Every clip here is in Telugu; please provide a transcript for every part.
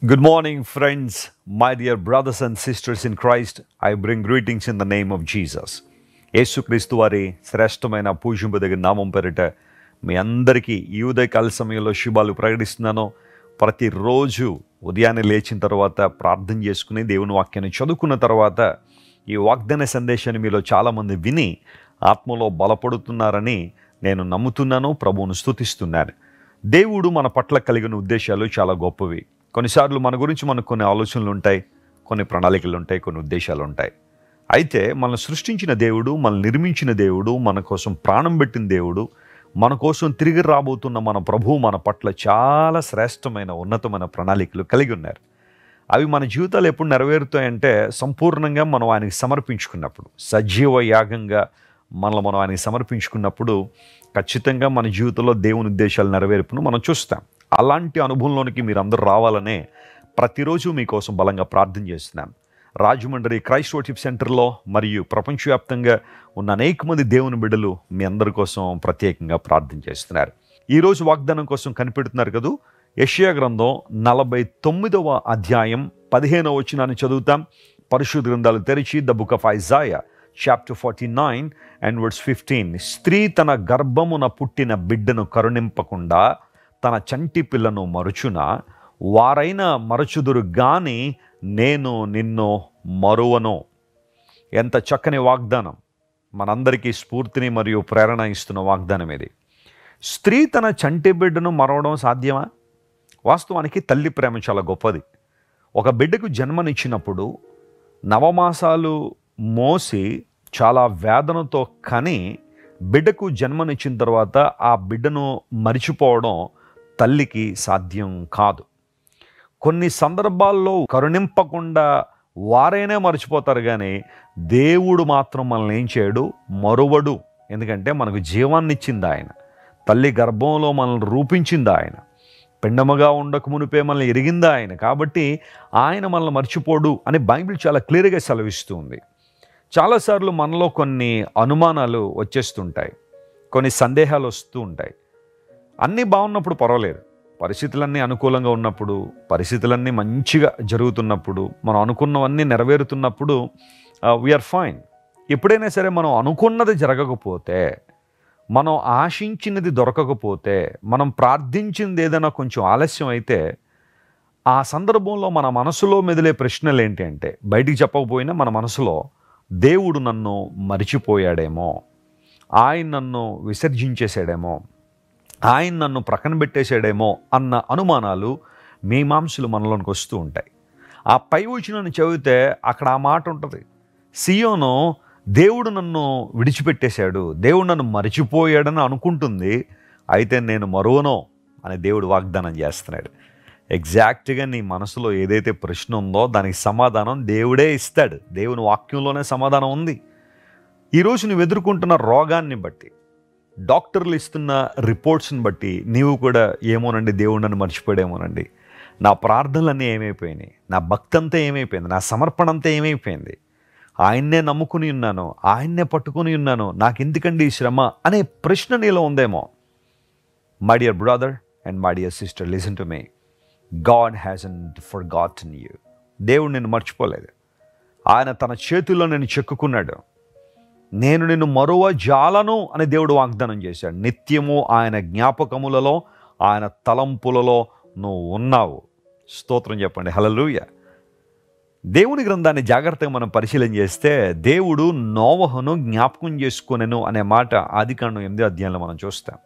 Good morning, friends, my dear brothers and sisters in Christ. I bring greetings in the name of Jesus. యేసుక్రీస్తు వారి శ్రేష్టమైన పూజింపదగిన నామం పేరిట మీ అందరికీ ఈ ఉదయకాల సమయంలో శుభాలు ప్రకటిస్తున్నాను. ప్రతిరోజు ఉదయాన్నే లేచిన తర్వాత ప్రార్థన చేసుకుని దేవుని వాక్యాన్ని చదువుకున్న తర్వాత ఈ వాగ్దాన సందేశాన్ని మీలో చాలామంది విని ఆత్మలో బలపడుతున్నారని నేను నమ్ముతున్నాను, ప్రభువును స్తుతిస్తున్నాను. దేవుడు మన పట్ల కలిగిన ఉద్దేశాలు చాలా గొప్పవి. కొన్నిసార్లు మన గురించి మనకు కొన్ని ఆలోచనలు ఉంటాయి, కొన్ని ప్రణాళికలు ఉంటాయి, కొన్ని ఉద్దేశాలు ఉంటాయి. అయితే మనల్ని సృష్టించిన దేవుడు, మనల్ని నిర్మించిన దేవుడు, మన కోసం ప్రాణం పెట్టిన దేవుడు, మన కోసం తిరిగి రాబోతున్న మన ప్రభువు మన పట్ల చాలా శ్రేష్టమైన ఉన్నతమైన ప్రణాళికలు కలిగి ఉన్నారు. అవి మన జీవితాలు ఎప్పుడు నెరవేరుతాయంటే సంపూర్ణంగా మనం ఆయనకి సమర్పించుకున్నప్పుడు, సజీవ యాగంగా మనం ఆయనకి సమర్పించుకున్నప్పుడు ఖచ్చితంగా మన జీవితంలో దేవుని ఉద్దేశాలు నెరవేర్పును మనం చూస్తాం. అలాంటి అనుభవంలోనికి మీరందరూ రావాలనే ప్రతిరోజు మీకోసం బలంగా ప్రార్థన చేస్తున్నాం. రాజమండ్రి క్రైస్ట్ వర్షిప్ సెంటర్లో మరియు ప్రపంచవ్యాప్తంగా ఉన్న అనేక మంది దేవుని బిడ్డలు మీ అందరి కోసం ప్రత్యేకంగా ప్రార్థన చేస్తున్నారు. ఈరోజు వాగ్దానం కోసం కనిపెడుతున్నారు కదా. యెషయా గ్రంథం 49వ అధ్యాయం 15వ వచనాన్ని చదువుతాం. పరిశుద్ధ గ్రంథాలు తెరిచి the book of Isaiah chapter 49 and verse 15. స్త్రీ తన గర్భమున పుట్టిన బిడ్డను కరుణింపకుండా తన చంటి పిల్లను మరుచున, వారైనా మరచుదురు గాని నేను నిన్ను మరువను. ఎంత చక్కని వాగ్దానం! మనందరికీ స్ఫూర్తిని మరియు ప్రేరణ ఇస్తున్న వాగ్దానం ఇది. స్త్రీ తన చంటి బిడ్డను మరవడం సాధ్యమా? వాస్తవానికి తల్లి ప్రేమ చాలా గొప్పది. ఒక బిడ్డకు జన్మనిచ్చినప్పుడు నవమాసాలు మోసి చాలా వేదనతో కని బిడ్డకు జన్మనిచ్చిన తర్వాత ఆ బిడ్డను మరిచిపోవడం తల్లికి సాధ్యం కాదు. కొన్ని సందర్భాల్లో కరుణింపకుండా వారైనా మర్చిపోతారు, కానీ దేవుడు మాత్రం మనల్ని ఏం చేయడు, మరువడు. ఎందుకంటే మనకు జీవాన్ని ఇచ్చింది ఆయన, తల్లి గర్భంలో మనల్ని రూపించింది ఆయన, పిండముగా ఉండక మునిపే మనల్ని ఎరిగింది ఆయన. కాబట్టి ఆయన మనల్ని మర్చిపోడు అని బైబిల్ చాలా క్లియర్గా సెలవిస్తుంది. చాలాసార్లు మనలో కొన్ని అనుమానాలు వచ్చేస్తుంటాయి, కొన్ని సందేహాలు వస్తూ ఉంటాయి. అన్నీ బాగున్నప్పుడు పర్వాలేదు, పరిస్థితులన్నీ అనుకూలంగా ఉన్నప్పుడు, పరిస్థితులన్నీ మంచిగా జరుగుతున్నప్పుడు, మనం అనుకున్నవన్నీ నెరవేరుతున్నప్పుడు వీఆర్ ఫైన్. ఎప్పుడైనా సరే మనం అనుకున్నది జరగకపోతే, మనం ఆశించినది దొరకకపోతే, మనం ప్రార్థించింది ఏదైనా కొంచెం ఆలస్యం అయితే, ఆ సందర్భంలో మన మనసులో మెదిలే ప్రశ్నలు ఏంటి అంటే, బయటికి చెప్పకపోయినా మన మనసులో దేవుడు నన్ను మరిచిపోయాడేమో, ఆయన నన్ను విసర్జించేశాడేమో, ఆయన నన్ను ప్రక్కన పెట్టేశాడేమో అన్న అనుమానాలు మీమాంసలు మనలోనికి వస్తూ ఉంటాయి. ఆ పై వచనాన్ని చదివితే అక్కడ ఆ మాట ఉంటుంది, సియోను దేవుడు నన్ను విడిచిపెట్టేశాడు, దేవుడు నన్ను మరిచిపోయాడని అనుకుంటుంది, అయితే నేను మరువను అని దేవుడు వాగ్దానం చేస్తున్నాడు. ఎగ్జాక్ట్గా నీ మనసులో ఏదైతే ప్రశ్న ఉందో దానికి సమాధానం దేవుడే ఇస్తాడు. దేవుని వాక్యంలోనే సమాధానం ఉంది. ఈరోజు నువ్వు ఎదుర్కొంటున్న రోగాన్ని బట్టి, డాక్టర్లు ఇస్తున్న రిపోర్ట్స్ని బట్టి నీవు కూడా ఏమోనండి, దేవుడు నన్ను మర్చిపోయాడేమోనండి, నా ప్రార్థనలన్నీ ఏమైపోయినాయి, నా భక్తి అంతా ఏమైపోయింది, నా సమర్పణ అంతా ఏమైపోయింది, ఆయన్నే నమ్ముకుని ఉన్నాను, ఆయన్నే పట్టుకుని ఉన్నాను, నాకు ఎందుకండి ఈ శ్రమ అనే ప్రశ్న నీలో ఉందేమో. My dear brother and my dear sister, listen to me. God hasn't forgotten you. దేవుడు నిన్ను మర్చిపోలేదు. ఆయన తన చేతుల్లో నిన్ను చెక్కుకున్నాడు. నేను నిన్ను మరువ జాలను అని దేవుడు వాగ్దానం చేశాడు. నిత్యము ఆయన జ్ఞాపకములలో, ఆయన తలంపులలో నువ్వు ఉన్నావు. స్తోత్రం చెప్పండి, హల్లెలూయా. దేవుని గ్రంథాన్ని జాగ్రత్తగా మనం పరిశీలన చేస్తే దేవుడు నోవహును జ్ఞాపకం చేసుకొనెను అనే మాట ఆదికాండం 8వ అధ్యాయంలో మనం చూస్తాం.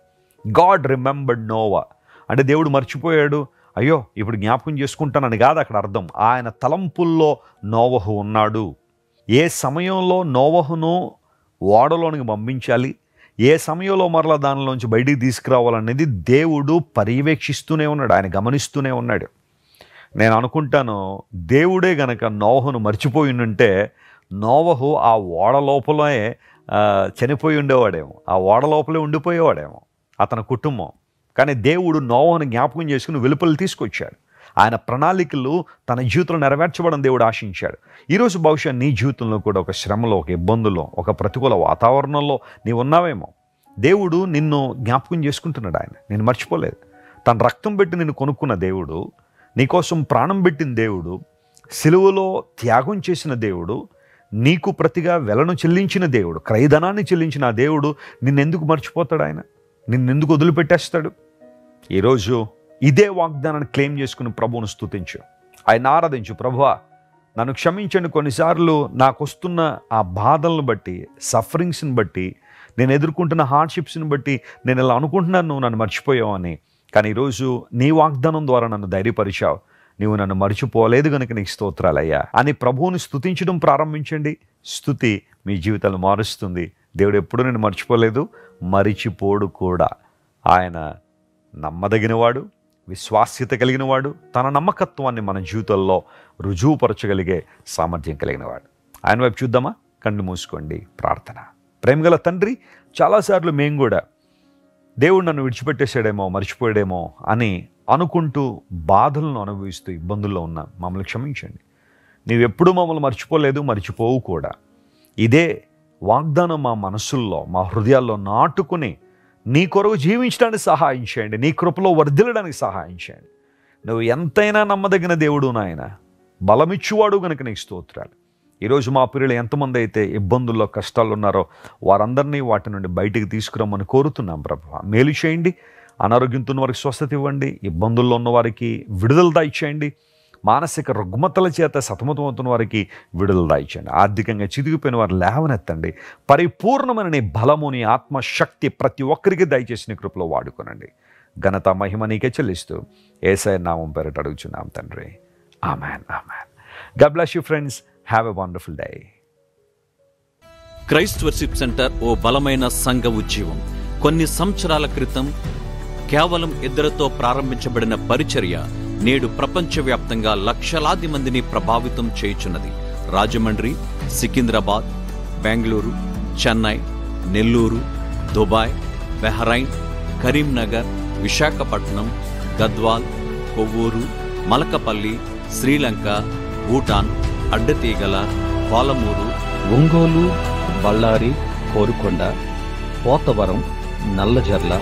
గాడ్ రిమెంబర్డ్ నోవా అంటే దేవుడు మర్చిపోయాడు, అయ్యో ఇప్పుడు జ్ఞాపకం చేసుకుంటానని కాదు అక్కడ అర్థం. ఆయన తలంపుల్లో నోవహు ఉన్నాడు. ఏ సమయంలో నోవహును ఓడలోనికి పంపించాలి, ఏ సమయంలో మరలా దానిలోంచి బయటికి తీసుకురావాలనేది దేవుడు పర్యవేక్షిస్తూనే ఉన్నాడు, ఆయన గమనిస్తూనే ఉన్నాడు. నేను అనుకుంటాను, దేవుడే గనక నోవహును మర్చిపోయి ఉంటే నోవహు ఆ ఓడ లోపలే చనిపోయి ఉండేవాడేమో, ఆ ఓడ లోపలే ఉండిపోయేవాడేమో అతని కుటుంబం. కానీ దేవుడు నోవహును జ్ఞాపకం చేసుకుని వెలుపలు తీసుకొచ్చాడు. ఆయన ప్రణాళికలు తన జీవితంలో నెరవేర్చబడని దేవుడు ఆశించాడు. ఈరోజు బహుశా నీ జీవితంలో కూడా ఒక శ్రమలో, ఒక ఇబ్బందులో, ఒక ప్రతికూల వాతావరణంలో నీవు ఉన్నావేమో. దేవుడు నిన్ను జ్ఞాపకం చేసుకుంటున్నాడు. ఆయన నిన్ను మర్చిపోలేదు. తన రక్తం పెట్టి నిన్ను కొనుక్కున్న దేవుడు నీకోసం ప్రాణం పెట్టిన దేవుడు, సిలువలో త్యాగం చేసిన దేవుడు, నీకు ప్రతిగా వెలను చెల్లించిన దేవుడు, క్రయధనాన్ని చెల్లించిన ఆ దేవుడు నిన్నెందుకు మర్చిపోతాడు? ఆయన నిన్నెందుకు వదిలిపెట్టేస్తాడు? ఈరోజు ఇదే వాగ్దానాన్ని క్లెయిమ్ చేసుకుని ప్రభువును స్తుతించు, ఆయన ఆరాధించు. ప్రభువా, నన్ను క్షమించండి, కొన్నిసార్లు నాకు వస్తున్న ఆ బాధలను బట్టి, సఫరింగ్స్ని బట్టి, నేను ఎదుర్కొంటున్న హార్డ్షిప్స్ని బట్టి నేను ఇలా అనుకుంటున్నాను, నువ్వు నన్ను మర్చిపోయావు అని. కానీ ఈరోజు నీ వాగ్దానం ద్వారా నన్ను ధైర్యపరిచావు. నీవు నన్ను మర్చిపోలేదు కనుక నీకు స్తోత్రాలయ్యా అని ప్రభువుని స్తుతించడం ప్రారంభించండి. స్తుతి మీ జీవితాలు మారుస్తుంది. దేవుడు ఎప్పుడూ నేను మర్చిపోలేదు, మరిచిపోడు కూడా. ఆయన నమ్మదగినవాడు, విశ్వాస్యత కలిగినవాడు, తన నమ్మకత్వాన్ని మన జీవితంలో రుజువుపరచగలిగే సామర్థ్యం కలిగినవాడు. ఆయన వైపు చూద్దామా? కళ్ళు మూసుకోండి. ప్రార్థన. ప్రేమగల తండ్రి, చాలాసార్లు మేము కూడా దేవుడు నన్ను విడిచిపెట్టేశాడేమో, మర్చిపోయాడేమో అని అనుకుంటూ బాధలను అనుభవిస్తూ ఇబ్బందుల్లో ఉన్న మమ్మల్ని క్షమించండి. నీవెప్పుడూ మమ్మల్ని మర్చిపోలేదు, మర్చిపోవు కూడా. ఇదే వాగ్దానం మా మనసుల్లో, మా హృదయాల్లో నాటుకుని నీ కొరకు జీవించడానికి సహాయం చేయండి. నీ కృపలో వర్ధిల్లడానికి సహాయం చేయండి. నువ్వు ఎంతైనా నమ్మదగిన దేవుడు నాయన, బలమిచ్చువాడు కనుక నీకు స్తోత్రాలు. ఈరోజు మా పిల్లలు ఎంతమంది అయితే ఇబ్బందుల్లో, కష్టాలు ఉన్నారో వారందరినీ వాటి నుండి బయటికి తీసుకురమ్మని కోరుతున్నాం. ప్రభువా, మేలు చేయండి. అనారోగ్యంతో ఉన్న వారికి స్వస్థత ఇవ్వండి. ఇబ్బందుల్లో ఉన్న వారికి విడుదల దయచేయండి. మానసిక రుగ్మతల చేత సతమతమవుతున్న వారికి విడుదల దయచేయండి. ఆర్థికంగా చితికిపోయిన వారు లేవనెత్తండి. పరిపూర్ణమైన నీ బలము, నీ ఆత్మశక్తి ప్రతి ఒక్కరికి దయచేసి నీ కృపలో వాడుకోనండి. ఘనత మహిమ నీకే చెల్లిస్తూ యేసయ్య నామం పేరిట అడుగుచున్నాం తండ్రి. Amen, amen. God bless you friends. Have a wonderful day. Christ worship centre ఓ బలమైన సంఘ ఉజ్జీవం. కొన్ని సంవత్సరాల క్రితం కేవలం 2 ప్రారంభించబడిన పరిచర్య నేడు ప్రపంచవ్యాప్తంగా లక్షలాది మందిని ప్రభావితం చేయుచున్నది. రాజమండ్రి, సికింద్రాబాద్, బెంగళూరు, చెన్నై, నెల్లూరు, దుబాయ్, బెహ్రైన్, కరీంనగర్, విశాఖపట్నం, గద్వాల్, కొవ్వూరు, మలకపల్లి, శ్రీలంక, భూటాన్, అడ్డతీగల, పాలమూరు, ఒంగోలు, బళ్ళారి, కోరుకొండ, పోతవరం, నల్లజర్ల,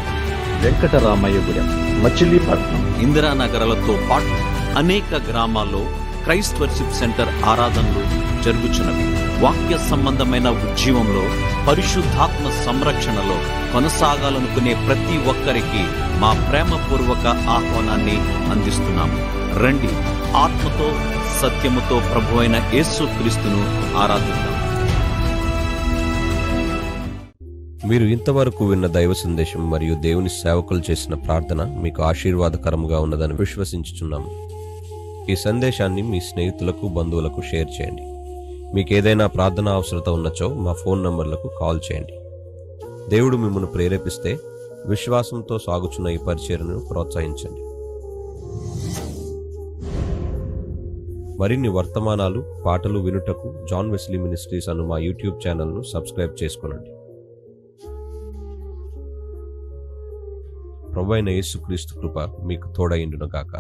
వెంకటరామయ్యగూడెం, మచిలీపట్నం, ఇందిరానగర్లతో పాటు అనేక గ్రామాల్లో క్రైస్ట్ వర్షిప్ సెంటర్ ఆరాధనలు జరుగుచున్నవి. వాక్య సంబంధమైన ఉజ్జీవంలో, పరిశుద్ధాత్మ సంరక్షణలో కొనసాగాలనుకునే ప్రతి ఒక్కరికి మా ప్రేమపూర్వక ఆహ్వానాన్ని అందిస్తున్నాము. రండి, ఆత్మతో సత్యముతో ప్రభువైన యేసుక్రీస్తును ఆరాధిద్దాం. మీరు ఇంతవరకు విన్న దైవ సందేశం మరియు దేవుని సేవకులు చేసిన ప్రార్థన మీకు ఆశీర్వాదకరముగా ఉన్నదని విశ్వసించుచున్నాము. ఈ సందేశాన్ని మీ స్నేహితులకు, బంధువులకు షేర్ చేయండి. మీకు ఏదైనా ప్రార్థన అవసరత ఉన్నచో మా ఫోన్ నంబర్లకు కాల్ చేయండి. దేవుడు మిమ్మల్ని ప్రేరేపిస్తే విశ్వాసంతో సాగుచున్న ఈ పరిచర్యను ప్రోత్సహించండి. మరిన్ని వర్తమానాలు, పాటలు వినుటకు జాన్ వెస్లీ మినిస్ట్రీస్ అను మా యూట్యూబ్ ఛానల్ను సబ్స్క్రైబ్ చేసుకోనండి. ప్రభువైన యేసుక్రీస్తు కృప మీకు తోడైండును గాక.